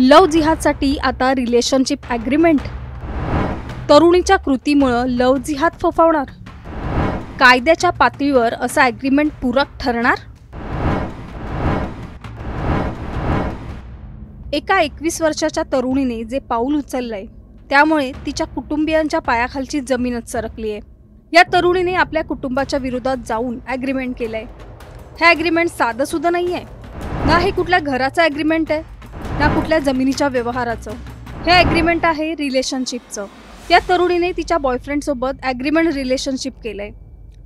Love जिहादसाठी आता relationship agreement. तरुणीच्या कृतीमुळे लव्ह जिहाद फोफावणार. कायद्याच्या पातळीवर असं ॲग्रीमेंट पूरक ठरणार. एका 21 वर्षाच्या तरुणीने जे पाऊल उचललंय त्यामुळे तिच्या कुटुंबियांच्या पायाखालची जमीनच सरकली आहे. या तरुणीने आपल्या कुटुंबाच्या विरोधात जाऊन ॲग्रीमेंट केलंय. हे ॲग्रीमेंट साधं सुद्धा नाहीये. ना हे कुठल्या घराचं ॲग्रीमेंट आहे ना कुठल्या जमिनीच्या व्यवहाराचं. हे ॲग्रीमेंट आहे रिलेशनशिपचं. या तरुणीने तिच्या बॉयफ्रेंडसोबत ॲग्रीमेंट रिलेशनशिप केलंय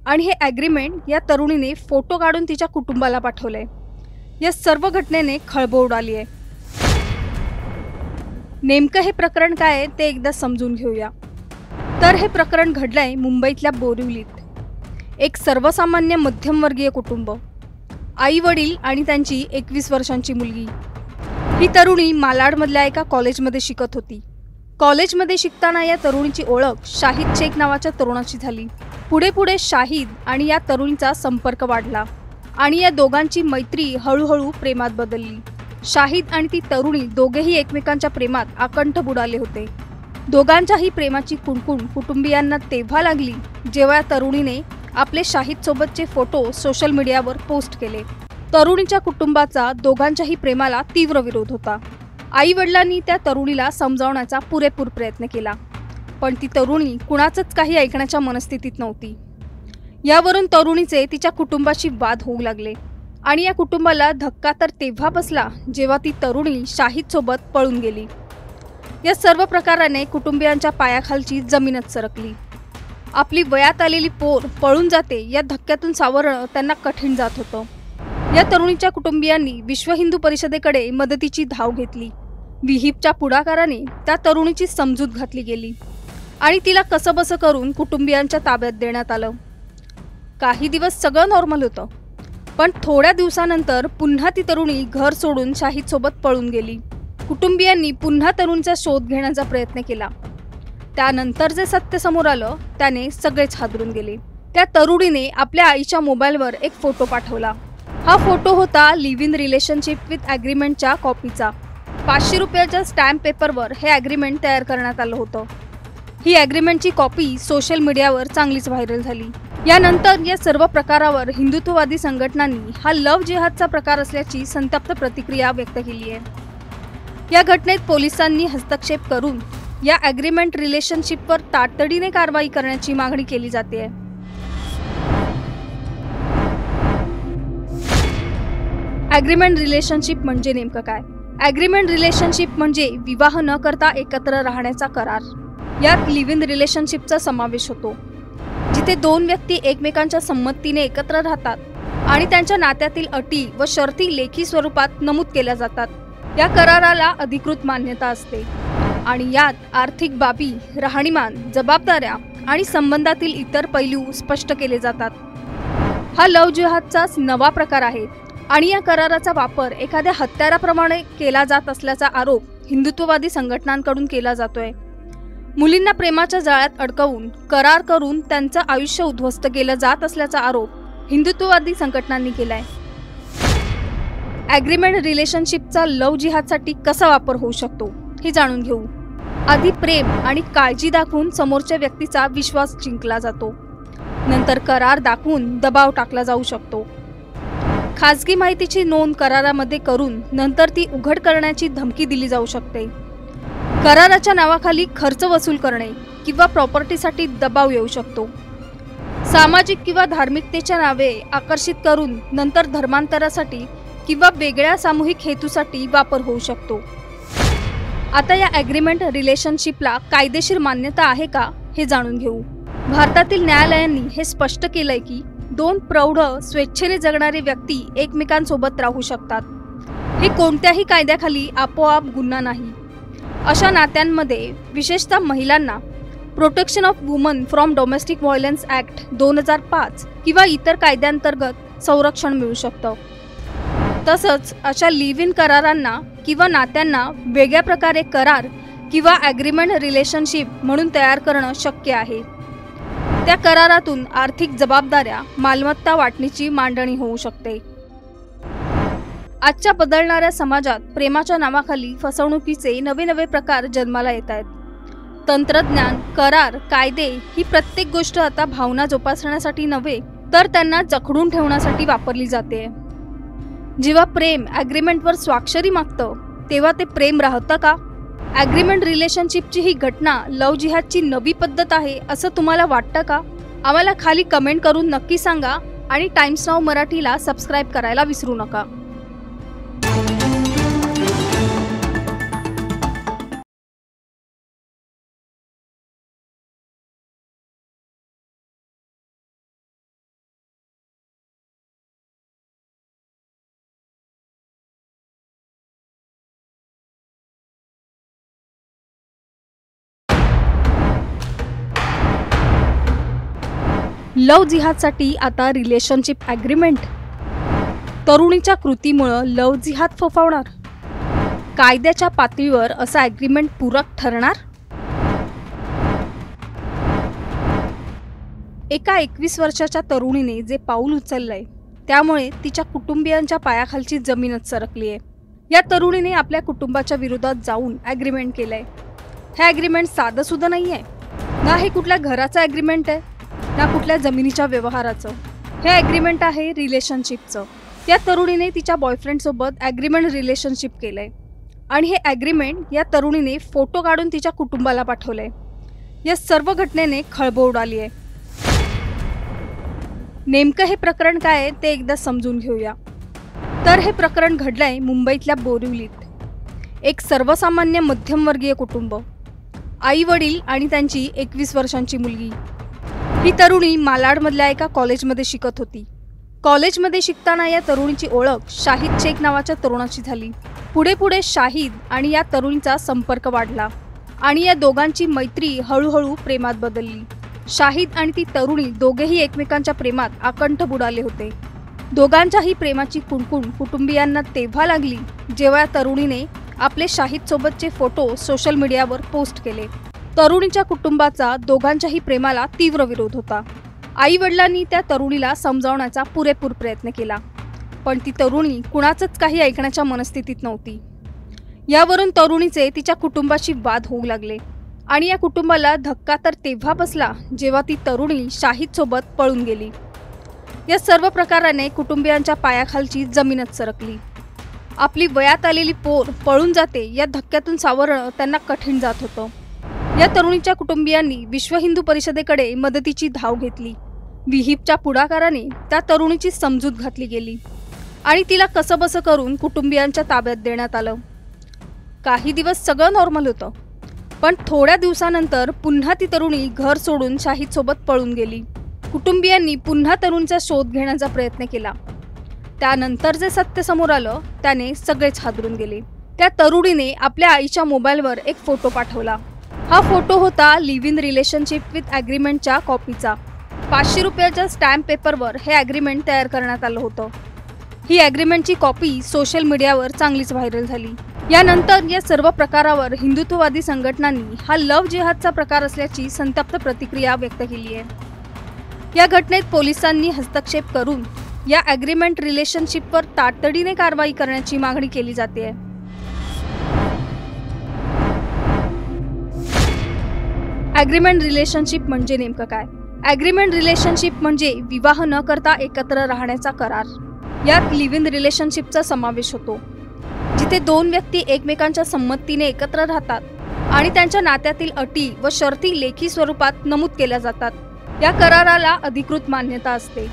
आणि हे ॲग्रीमेंट या तरुणीने फोटो काढून तिच्या कुटुंबाला पाठवलंय. या सर्व घटनेने खळबळ उडाली आहे. नेमकं हे प्रकरण काय आहे ते एकदा समजून घेऊया. तर हे प्रकरण घडलंय मुंबईतल्या बोरिवलीत. एक सर्वसामान्य मध्यमवर्गीय कुटुंब, आई वडील आणि त्यांची 21 वर्षांची मुलगी. ही तरुणी मालाडमधल्या एका कॉलेजमध्ये शिकत होती. कॉलेजमध्ये शिकताना या तरुणीची ओळख शाहिद शेख नावाच्या तरुणाशी झाली. पुढे पुढे शाहिद आणि या तरुणीचा संपर्क वाढला आणि या दोघांची मैत्री हळूहळू प्रेमात बदलली. शाहिद आणि ती तरुणी दोघेही एकमेकांच्या प्रेमात आकंठ बुडाले होते. दोघांच्याही प्रेमाची कुणकुण कुटुंबियांना तेव्हा लागली जेव्हा या तरुणीने आपले शाहिद सोबतचे फोटो सोशल मीडियावर पोस्ट केले. तरुणीच्या कुटुंबाचा दोघांच्याही प्रेमाला तीव्र विरोध होता. आई वडिलांनी त्या तरुणीला समजावण्याचा पुरेपूर प्रयत्न केला, पण ती तरुणी कुणाचंच काही ऐकण्याच्या मनस्थितीत नव्हती. यावरून तरुणीचे तिच्या कुटुंबाशी वाद होऊ लागले आणि या कुटुंबाला धक्का तर तेव्हा बसला जेव्हा ती तरुणी शाहिद सोबत पळून गेली. या सर्व प्रकाराने कुटुंबियांच्या पायाखालची जमीनच सरकली. आपली वयात आलेली पोर पळून जाते या धक्क्यातून सावरणं त्यांना कठीण जात होतं. या तरुणीच्या कुटुंबियांनी विश्व हिंदू परिषदेकडे मदतीची धाव घेतली. विहिपच्या पुढाकाराने त्या तरुणीची समजूत घातली गेली आणि तिला कसंबसं करून कुटुंबियांच्या ताब्यात देण्यात आलं. काही दिवस सगळं नॉर्मल होतं, पण थोड्या दिवसानंतर पुन्हा ती तरुणी घर सोडून शाहिद सोबत पळून गेली. कुटुंबियांनी पुन्हा तरुणीचा शोध घेण्याचा प्रयत्न केला. त्यानंतर जे सत्य समोर आलं त्याने सगळेच हादरून गेले. त्या तरुणीने आपल्या आईच्या मोबाईलवर एक फोटो पाठवला. हा फोटो होता लिव्ह इन रिलेशनशिप विथ ॲग्रीमेंटच्या कॉपीचा. 500 रुपयाच्या स्टॅम्प पेपरवर हे ॲग्रीमेंट तयार करण्यात आलं होतं. ही ॲग्रीमेंटची कॉपी सोशल मीडियावर चांगलीच व्हायरल झाली. यानंतर या सर्व प्रकारावर हिंदुत्ववादी संघटनांनी हा लव्ह जिहादचा प्रकार असल्याची संतप्त प्रतिक्रिया व्यक्त केली आहे. या घटनेत पोलिसांनी हस्तक्षेप करून या ॲग्रीमेंट रिलेशनशिपवर तातडीने कारवाई करण्याची मागणी केली जाते. ॲग्रीमेंट रिलेशनशिप म्हणजे नेमकं काय? ॲग्रीमेंट रिलेशनशिप म्हणजे विवाह न करता एकत्र राहण्याचा करार. यात लिव्ह इन रिलेशनशिपचा समावेश होतो, जिथे दोन व्यक्ती एकमेकांच्या संमतीने एकत्र राहतात आणि त्यांच्या नात्यातील अटी व शर्ती लेखी स्वरूपात नमूद केल्या जातात. या कराराला अधिकृत मान्यता असते आणि यात आर्थिक बाबी, राहणीमान, जबाबदाऱ्या आणि संबंधातील इतर पैलू स्पष्ट केले जातात. हा लव्ह जिहादचाच नवा प्रकार आहे आणि या कराराचा वापर एखाद्या हत्याराप्रमाणे केला जात असल्याचा आरोप हिंदुत्ववादी संघटनांकडून केला जातोय. मुलींना प्रेमाच्या जाळ्यात अडकवून करार करून त्यांचं आयुष्य उद्ध्वस्त केलं जात असल्याचा आरोप हिंदुत्ववादी संघटनांनी केलाय. ॲग्रीमेंट रिलेशनशिपचा लव्ह जिहादसाठी कसा वापर होऊ शकतो हे जाणून घेऊ. आधी प्रेम आणि काळजी दाखवून समोरच्या व्यक्तीचा विश्वास जिंकला जातो. नंतर करार दाखवून दबाव टाकला जाऊ शकतो. खाजगी माहितीची नोंद करारामध्ये करून नंतर ती उघड करण्याची धमकी दिली जाऊ शकते. कराराच्या नावाखाली खर्च वसूल करणे किंवा प्रॉपर्टीसाठी दबाव येऊ शकतो. सामाजिक किंवा धार्मिकतेच्या नावे आकर्षित करून नंतर धर्मांतरासाठी किंवा वेगळ्या सामूहिक हेतूसाठी वापर होऊ शकतो. आता या ॲग्रीमेंट रिलेशनशिपला कायदेशीर मान्यता आहे का हे जाणून घेऊ. भारतातील न्यायालयांनी हे स्पष्ट केलंय की दोन प्रौढ स्वेच्छेने जगणारे व्यक्ती एकमेकांसोबत राहू शकतात. हे कोणत्याही कायद्याखाली आपोआप गुन्हा नाही. अशा नात्यांमध्ये विशेषतः महिलांना protection of woman from domestic violence act 2005 किंवा इतर कायद्यांतर्गत संरक्षण मिळू शकतं. तसंच अशा लिव्ह इन करारांना किंवा नात्यांना वेगळ्या प्रकारे करार किंवा ॲग्रीमेंट रिलेशनशिप म्हणून तयार करणं शक्य आहे. त्या करारातून आर्थिक जबाबदाऱ्या, मालमत्ता वाटणीची मांडणी होऊ शकते. आजच्या बदलणाऱ्या समाजात प्रेमाच्या नावाखाली फसवणुकीचे नवे नवे प्रकार जन्माला येत आहेत. तंत्रज्ञान, करार, कायदे ही प्रत्येक गोष्ट आता भावना जोपासण्यासाठी नव्हे तर त्यांना जखडून ठेवण्यासाठी वापरली जाते. जेव्हा प्रेम ॲग्रीमेंटवर स्वाक्षरी मागतं तेव्हा ते प्रेम राहतं का? ॲग्रीमेंट रिलेशनशिपची ही घटना लव्ह जिहादची नवी पद्धत आहे असं तुम्हाला वाटतं का? आम्हाला खाली कमेंट करून नक्की सांगा आणि टाइम्स नाऊ मराठीला सबस्क्राईब करायला विसरू नका. लव्ह जिहादसाठी आता रिलेशनशिप ॲग्रीमेंट. तरुणीच्या कृतीमुळे लव्ह जिहाद फोफावणार. कायद्याच्या पातळीवर असा ॲग्रीमेंट पूरक ठरणार. एका 21 वर्षाच्या तरुणीने जे पाऊल उचललंय त्यामुळे तिच्या कुटुंबियांच्या पायाखालची जमीनच सरकली आहे. या तरुणीने आपल्या कुटुंबाच्या विरोधात जाऊन ॲग्रीमेंट केलंय. हे ॲग्रीमेंट साधं सुद्धा नाही आहे. ना हे कुठल्या घराचं ॲग्रीमेंट आहे ना कुठल्या जमिनीच्या व्यवहाराचं. हे ॲग्रीमेंट आहे रिलेशनशिपचं. या तरुणीने तिच्या बॉयफ्रेंडसोबत ॲग्रीमेंट रिलेशनशिप केलंय आणि हे ॲग्रीमेंट या तरुणीने फोटो काढून तिच्या कुटुंबाला पाठवलंय. या सर्व घटनेने खळबळ उडाली आहे. नेमकं हे प्रकरण काय आहे ते एकदा समजून घेऊया. तर हे प्रकरण घडलंय मुंबईतल्या बोरिवलीत. एक सर्वसामान्य मध्यमवर्गीय कुटुंब, आई वडील आणि त्यांची 21 वर्षांची मुलगी. ही तरुणी मालाडमधल्या एका कॉलेजमध्ये शिकत होती. कॉलेजमध्ये शिकताना या तरुणीची ओळख शाहिद शेख नावाच्या तरुणाची झाली. पुढे पुढे शाहिद आणि या तरुणीचा संपर्क वाढला आणि या दोघांची मैत्री हळूहळू प्रेमात बदलली. शाहिद आणि ती तरुणी दोघेही एकमेकांच्या प्रेमात आकंठ बुडाले होते. दोघांच्याही प्रेमाची कुणकुण कुटुंबियांना तेव्हा लागली जेव्हा या तरुणीने आपले शाहिदसोबतचे फोटो सोशल मीडियावर पोस्ट केले. तरुणीच्या कुटुंबाचा दोघांच्याही प्रेमाला तीव्र विरोध होता. आई वडिलांनी त्या तरुणीला समजावण्याचा पुरेपूर प्रयत्न केला, पण ती तरुणी कुणाचंच काही ऐकण्याच्या मनस्थितीत नव्हती. यावरून तरुणीचे तिच्या कुटुंबाशी वाद होऊ लागले आणि या कुटुंबाला धक्का तर तेव्हा बसला जेव्हा ती तरुणी शाहिदसोबत पळून गेली. या सर्व प्रकाराने कुटुंबियांच्या पायाखालची जमीनच सरकली. आपली वयात आलेली पोर पळून जाते या धक्क्यातून सावरणं त्यांना कठीण जात होतं. या तरुणीच्या कुटुंबियांनी विश्व हिंदू परिषदेकडे मदतीची धाव घेतली. विहिपच्या पुढाकाराने त्या तरुणीची समजूत घातली गेली आणि तिला कसंबसं करून कुटुंबियांच्या ताब्यात देण्यात आलं. काही दिवस सगळं नॉर्मल होतं, पण थोड्या दिवसानंतर पुन्हा ती तरुणी घर सोडून शाहिदसोबत पळून गेली. कुटुंबियांनी पुन्हा तरुणीचा शोध घेण्याचा प्रयत्न केला. त्यानंतर जे सत्य समोर आलं त्याने सगळेच हादरून गेले. त्या तरुणीने आपल्या आईच्या मोबाईलवर एक फोटो पाठवला. हा फोटो होता लिव्ह इन रिलेशनशिप विथ ॲग्रीमेंटच्या कॉपीचा. 500 रुपयाच्या स्टॅम्प पेपरवर हे ॲग्रीमेंट तयार करण्यात आलं होतं. ही ॲग्रीमेंटची कॉपी सोशल मीडियावर चांगलीच व्हायरल झाली. यानंतर या सर्व प्रकारावर हिंदुत्ववादी संघटनांनी हा लव्ह जिहादचा प्रकार असल्याची संतप्त प्रतिक्रिया व्यक्त केली आहे. या घटनेत पोलिसांनी हस्तक्षेप करून या ॲग्रीमेंट रिलेशनशिपवर तातडीने कारवाई करण्याची मागणी केली जाते. ॲग्रीमेंट रिलेशनशिप म्हणजे नेमकं काय? ॲग्रीमेंट रिलेशनशिप म्हणजे विवाह न करता एकत्र राहण्याचा करार. यात लिव्ह इन रिलेशनशिपचा समावेश होतो, जिथे दोन व्यक्ती एकमेकांच्या संमतीने एकत्र राहतात आणि त्यांच्या नात्यातील अटी व शर्ती लेखी स्वरूपात नमूद केल्या जातात. या कराराला अधिकृत मान्यता असते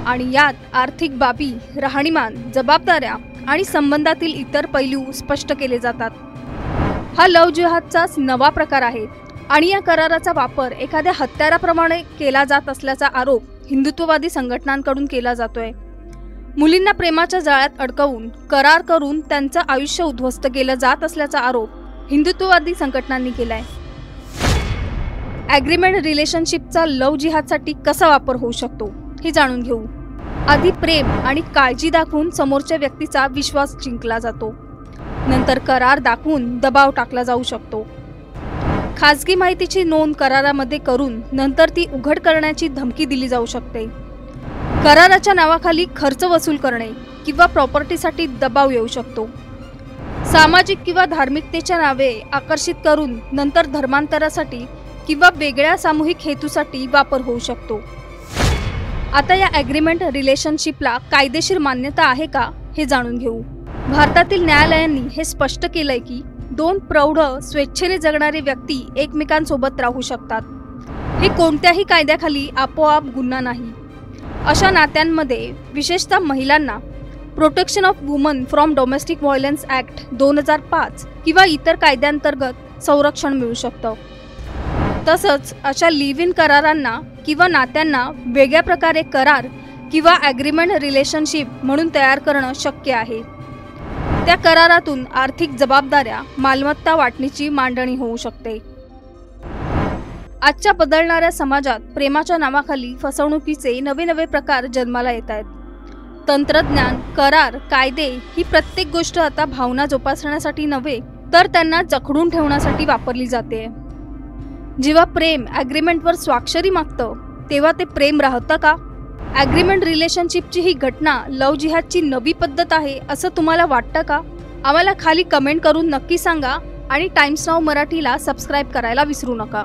आणि यात आर्थिक बाबी, राहणीमान, जबाबदाऱ्या आणि संबंधातील इतर पैलू स्पष्ट केले जातात. हा लव्ह जिहादचाच नवा प्रकार आहे आणि या कराराचा वापर एखाद्या हत्याराप्रमाणे केला जात असल्याचा आरोप हिंदुत्ववादी संघटनांकडून केला जातोय. मुलींना प्रेमाच्या जाळ्यात अडकवून करार करून त्यांचं आयुष्य उद्ध्वस्त केलं जात असल्याचा आरोप हिंदुत्ववादी संघटनांनी केलाय. ॲग्रीमेंट रिलेशनशिपचा लव्ह जिहादसाठी कसा वापर होऊ शकतो हे जाणून घेऊ. आधी प्रेम आणि काळजी दाखवून समोरच्या व्यक्तीचा विश्वास जिंकला जातो. नंतर करार दाखवून दबाव टाकला जाऊ शकतो. खाजगी माहितीची नोंद करारामध्ये करून नंतर ती उघड करण्याची धमकी दिली जाऊ शकते. कराराच्या नावाखाली खर्च वसूल करणे किंवा प्रॉपर्टीसाठी दबाव येऊ शकतो. सामाजिक किंवा धार्मिकतेच्या नावे आकर्षित करून नंतर धर्मांतरासाठी किंवा वेगळ्या सामूहिक हेतूसाठी वापर होऊ शकतो. आता या ॲग्रीमेंट रिलेशनशिपला कायदेशीर मान्यता आहे का हे जाणून घेऊ. भारतातील न्यायालयांनी हे स्पष्ट केलंय की दोन प्रौढ स्वेच्छेने जगणारे व्यक्ती एकमेकांसोबत राहू शकतात. हे कोणत्याही कायद्याखाली आपोआप गुन्हा नाही. अशा नात्यांमध्ये विशेषतः महिलांना protection of woman from domestic violence act 2005 किंवा इतर कायद्यांतर्गत संरक्षण मिळू शकतं. तसंच अशा लिव्ह इन करारांना किंवा नात्यांना वेगळ्या प्रकारे करार किंवा ॲग्रीमेंट रिलेशनशिप म्हणून तयार करणं शक्य आहे. त्या करारातून आर्थिक जबाबदाऱ्या, मालमत्ता वाटणीची मांडणी होऊ शकते. आजच्या बदलणाऱ्या समाजात प्रेमाच्या नावाखाली फसवणुकीचे नवे प्रकार जन्माला येत आहेत. तंत्रज्ञान, करार, कायदे ही प्रत्येक गोष्ट आता भावना जोपासण्यासाठी नव्हे तर त्यांना जखडून ठेवण्यासाठी वापरली जाते. जेव्हा प्रेम ॲग्रीमेंटवर स्वाक्षरी मागतं तेव्हा ते प्रेम राहतं का? ॲग्रीमेंट रिलेशनशिपची ही घटना लव्ह जिहादची नवी पद्धत आहे असं तुम्हाला वाटतं का? आम्हाला खाली कमेंट करून नक्की सांगा आणि टाइम्स नाऊ मराठीला सबस्क्राईब करायला विसरू नका.